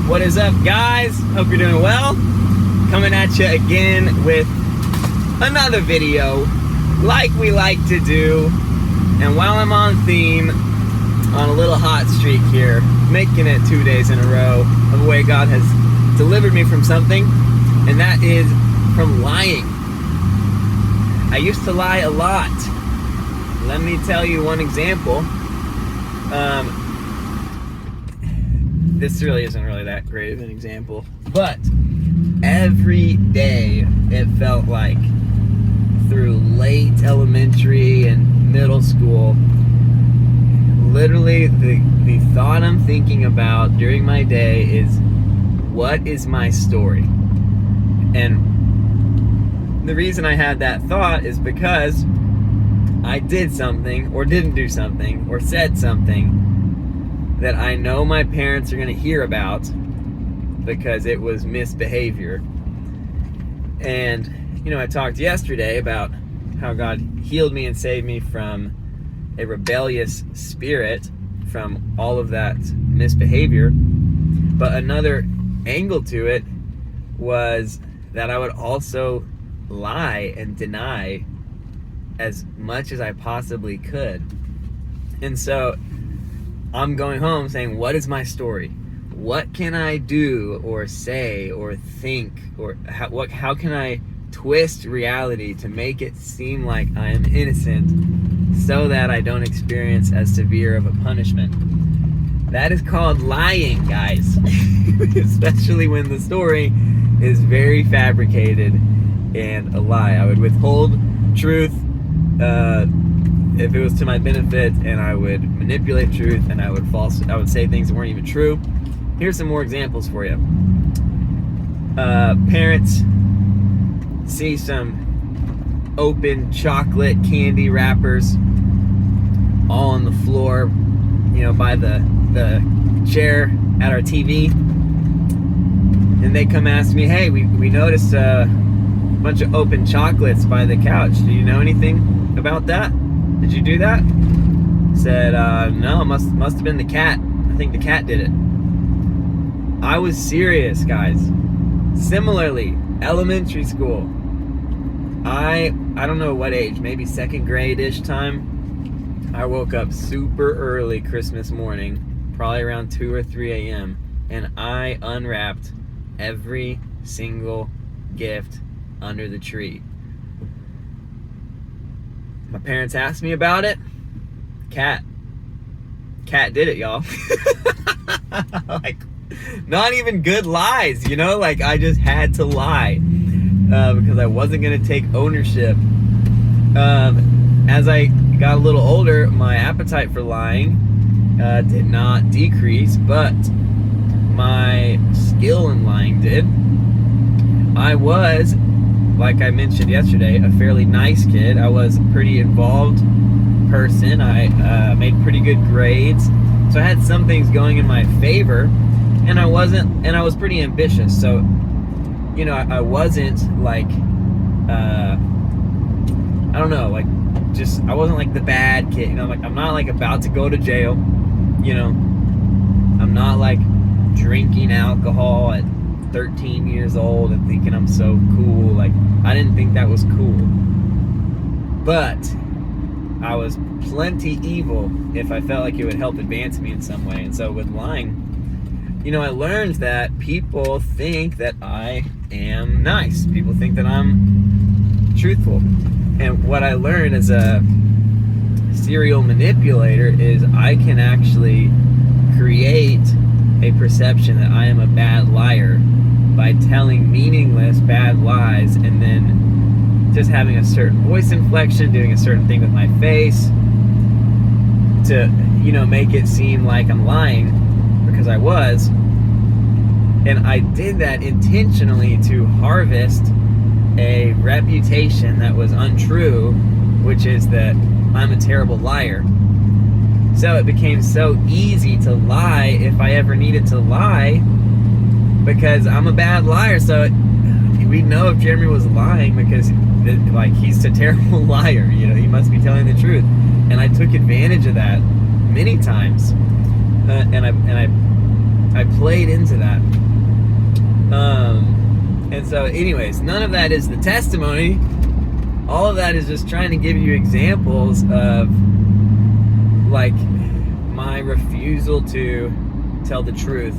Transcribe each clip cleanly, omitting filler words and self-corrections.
What is up, guys? Hope you're doing well. Coming at you again with another video like we like to do. And while I'm on theme, on a little hot streak here, making it 2 days in a row of the way God has delivered me from something, and that is from lying. I used to lie a lot. Let me tell you one example. This really isn't really that great of an example, but every day it felt like through late elementary and middle school, literally the thought I'm thinking about during my day is, what is my story? And the reason I had that thought is because I did something or didn't do something or said something that I know my parents are going to hear about because it was misbehavior. And, you know, I talked yesterday about how God healed me and saved me from a rebellious spirit, from all of that misbehavior. But another angle to it was that I would also lie and deny as much as I possibly could. And so I'm going home saying, what is my story? What can I do or say or think, or how can I twist reality to make it seem like I am innocent so that I don't experience as severe of a punishment? That is called lying, guys. Especially when the story is very fabricated and a lie. I would withhold truth if it was to my benefit, and I would manipulate truth, and I would say things that weren't even true. Here's some more examples for you. Parents see some open chocolate candy wrappers all on the floor, you know, by the chair at our TV, and they come ask me, hey, we noticed a bunch of open chocolates by the couch. Do you know anything about that? Did you do that? Said, no, it must have been the cat. I think the cat did it. I was serious, guys. Similarly, elementary school. I don't know what age, maybe second grade-ish time. I woke up super early Christmas morning, probably around 2 or 3 a.m., and I unwrapped every single gift under the tree. My parents asked me about it. Cat did it, y'all. Like, not even good lies, you know? Like, I just had to lie because I wasn't going to take ownership. As I got a little older, my appetite for lying did not decrease, but my skill in lying did. I was, like I mentioned yesterday, a fairly nice kid. I was a pretty involved person. I made pretty good grades. So I had some things going in my favor, and I was pretty ambitious. So, you know, I wasn't like, I don't know, like, just, I wasn't like the bad kid. You know, like, I'm not like about to go to jail. You know, I'm not like drinking alcohol at 13 years old and thinking I'm so cool. Like, I didn't think that was cool. But I was plenty evil if I felt like it would help advance me in some way. And so with lying, you know, I learned that people think that I am nice. People think that I'm truthful. And what I learned as a serial manipulator is I can actually create a perception that I am a bad liar by telling meaningless bad lies, and then just having a certain voice inflection, doing a certain thing with my face to, you know, make it seem like I'm lying, because I was. And I did that intentionally to harvest a reputation that was untrue, which is that I'm a terrible liar. So it became so easy to lie if I ever needed to lie, because I'm a bad liar. So we'd know if Jeremy was lying because, like, he's a terrible liar. You know, he must be telling the truth. And I took advantage of that many times, and I I played into that. And so anyways, none of that is the testimony. All of that is just trying to give you examples of like my refusal to tell the truth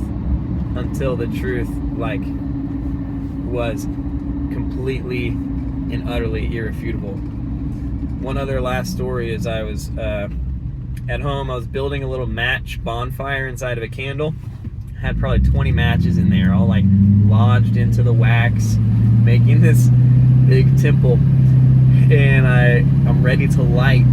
until the truth like was completely and utterly irrefutable. One other last story is I was at home. I was building a little match bonfire inside of a candle. Had probably 20 matches in there, all like lodged into the wax, making this big temple. And I'm ready to light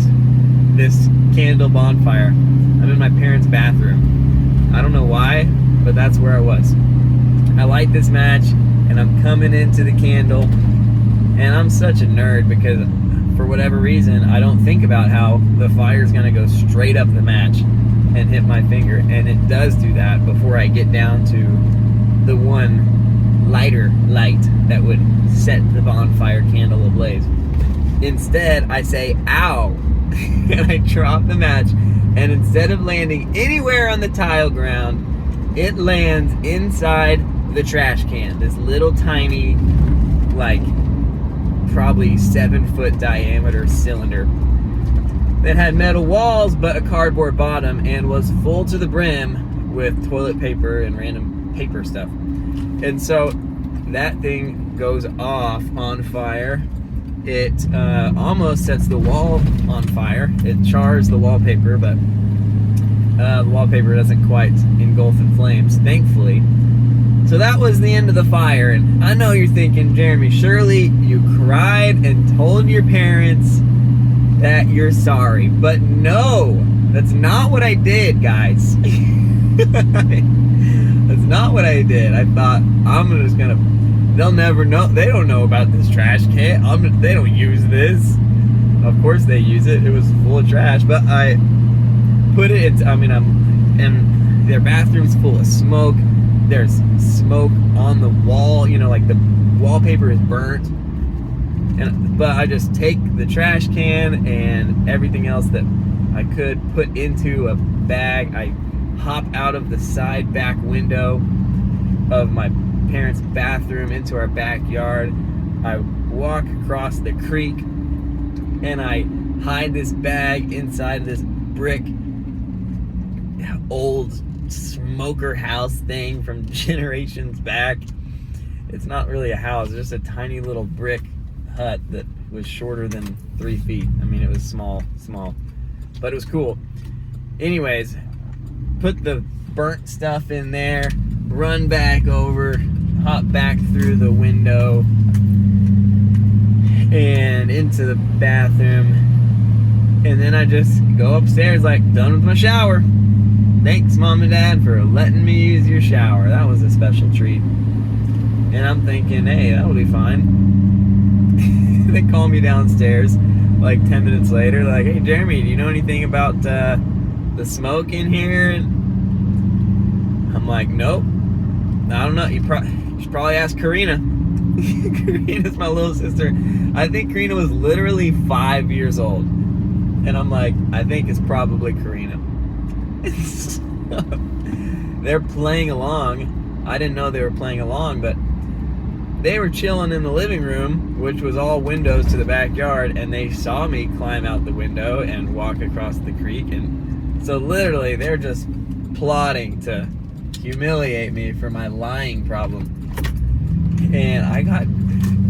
this candle bonfire. I'm in my parents' bathroom. I don't know why, but that's where I was. I light this match and I'm coming into the candle, and I'm such a nerd because for whatever reason I don't think about how the fire's gonna go straight up the match and hit my finger, and it does do that before I get down to the one lighter light that would set the bonfire candle ablaze. Instead, I say, ow, and I drop the match, and instead of landing anywhere on the tile ground, it lands inside the trash can. This little tiny, like, probably 7-foot diameter cylinder that had metal walls but a cardboard bottom and was full to the brim with toilet paper and random paper stuff. And so that thing goes off on fire. It almost sets the wall on fire. It chars the wallpaper, but the wallpaper doesn't quite engulf in flames, thankfully. So that was the end of the fire. And I know you're thinking, Jeremy, surely you cried and told your parents that you're sorry. But no, that's not what I did, guys. That's not what I did. I thought, I'm just gonna, they'll never know. They don't know about this trash can. They don't use this. Of course they use it. It was full of trash. But I put it, and their bathroom's full of smoke. There's smoke on the wall, you know, like the wallpaper is burnt. But I just take the trash can and everything else that I could put into a bag. I hop out of the side back window of my parents' bathroom into our backyard. I walk across the creek and I hide this bag inside this brick old smoker house thing from generations back. It's not really a house, it's just a tiny little brick hut that was shorter than 3 feet. I mean, it was small, but it was cool. Anyways, put the burnt stuff in there, run back over, hop back through the window and into the bathroom, and then I just go upstairs like, done with my shower. Thanks, Mom and Dad, for letting me use your shower. That was a special treat. And I'm thinking, hey, that'll be fine. They call me downstairs like 10 minutes later, like, hey, Jeremy, do you know anything about the smoke in here? And I'm like, nope. I don't know. You should probably ask Karina. Karina's my little sister. I think Karina was literally 5 years old. And I'm like, I think it's probably Karina. They're playing along. I didn't know they were playing along, but they were chilling in the living room, which was all windows to the backyard, and they saw me climb out the window and walk across the creek. And so literally they're just plotting to humiliate me for my lying problem. And I got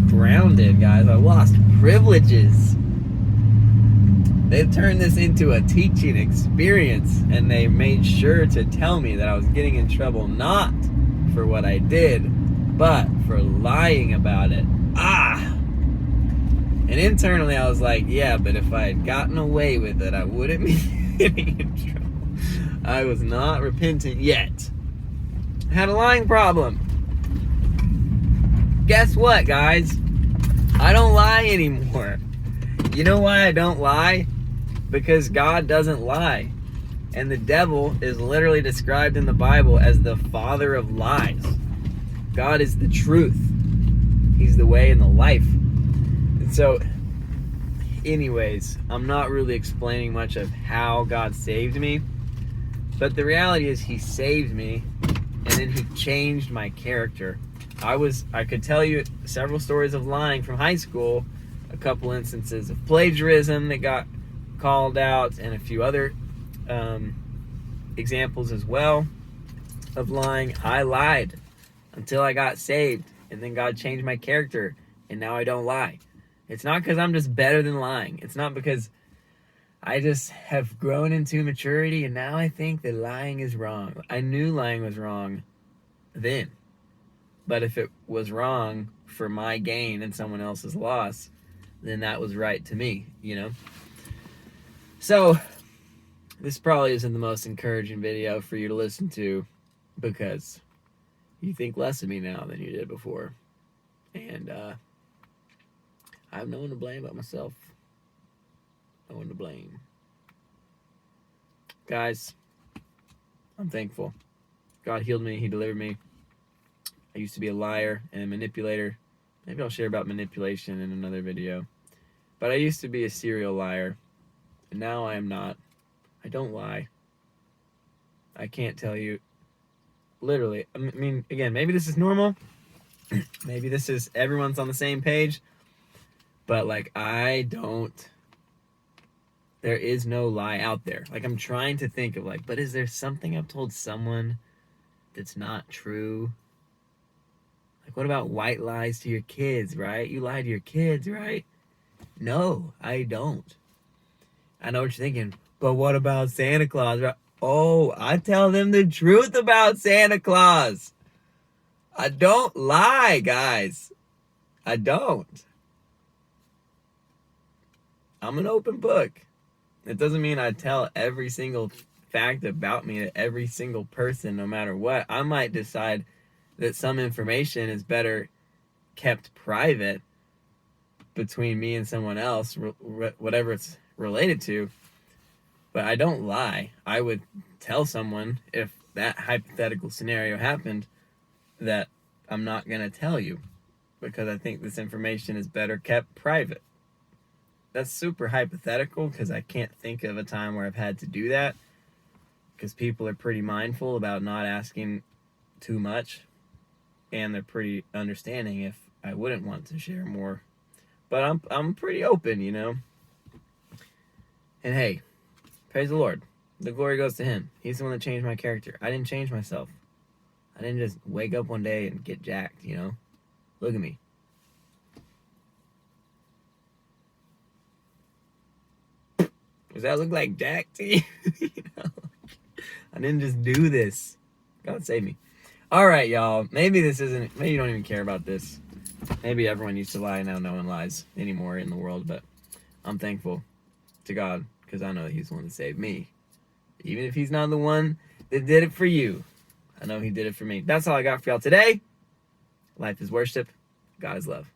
grounded, guys. I lost privileges. They turned this into a teaching experience, and they made sure to tell me that I was getting in trouble not for what I did, but for lying about it. And internally I was like, yeah, but if I had gotten away with it, I wouldn't be getting in trouble. I was not repentant yet. I had a lying problem. Guess what, guys? I don't lie anymore. You know why I don't lie? Because God doesn't lie. And the devil is literally described in the Bible as the father of lies. God is the truth. He's the way and the life. And so, anyways, I'm not really explaining much of how God saved me. But the reality is He saved me. And and then he changed my character. I could tell you several stories of lying from high school, a couple instances of plagiarism that got called out, and a few other examples as well of lying. I lied until I got saved, and then God changed my character, and now I don't lie. It's not because I'm just better than lying. It's not because I just have grown into maturity, and now I think that lying is wrong. I knew lying was wrong then. But if it was wrong for my gain and someone else's loss, then that was right to me, you know? So, this probably isn't the most encouraging video for you to listen to, because you think less of me now than you did before. And I have no one to blame but myself. No one to blame. Guys, I'm thankful. God healed me. He delivered me. I used to be a liar and a manipulator. Maybe I'll share about manipulation in another video. But I used to be a serial liar. And now I am not. I don't lie. I can't tell you. Literally. I mean, again, maybe this is normal. Maybe this is everyone's on the same page. But, like, I don't. There is no lie out there. Like, I'm trying to think of, like, but is there something I've told someone that's not true? Like, what about white lies to your kids, right? You lie to your kids, right? No, I don't. I know what you're thinking, but what about Santa Claus? Oh, I tell them the truth about Santa Claus. I don't lie, guys. I don't. I'm an open book. It doesn't mean I tell every single fact about me to every single person, no matter what. I might decide that some information is better kept private between me and someone else, whatever it's related to. But I don't lie. I would tell someone, if that hypothetical scenario happened, that I'm not going to tell you because I think this information is better kept private. That's super hypothetical because I can't think of a time where I've had to do that, because people are pretty mindful about not asking too much, and they're pretty understanding if I wouldn't want to share more. But I'm pretty open, you know. And hey, praise the Lord. The glory goes to Him. He's the one that changed my character. I didn't change myself. I didn't just wake up one day and get jacked, you know. Look at me. Does that look like Jack to you? You know? I didn't just do this. God save me. All right, y'all. Maybe this isn't. Maybe you don't even care about this. Maybe everyone used to lie. Now no one lies anymore in the world. But I'm thankful to God because I know He's the one that saved me. Even if He's not the one that did it for you, I know He did it for me. That's all I got for y'all today. Life is worship. God is love.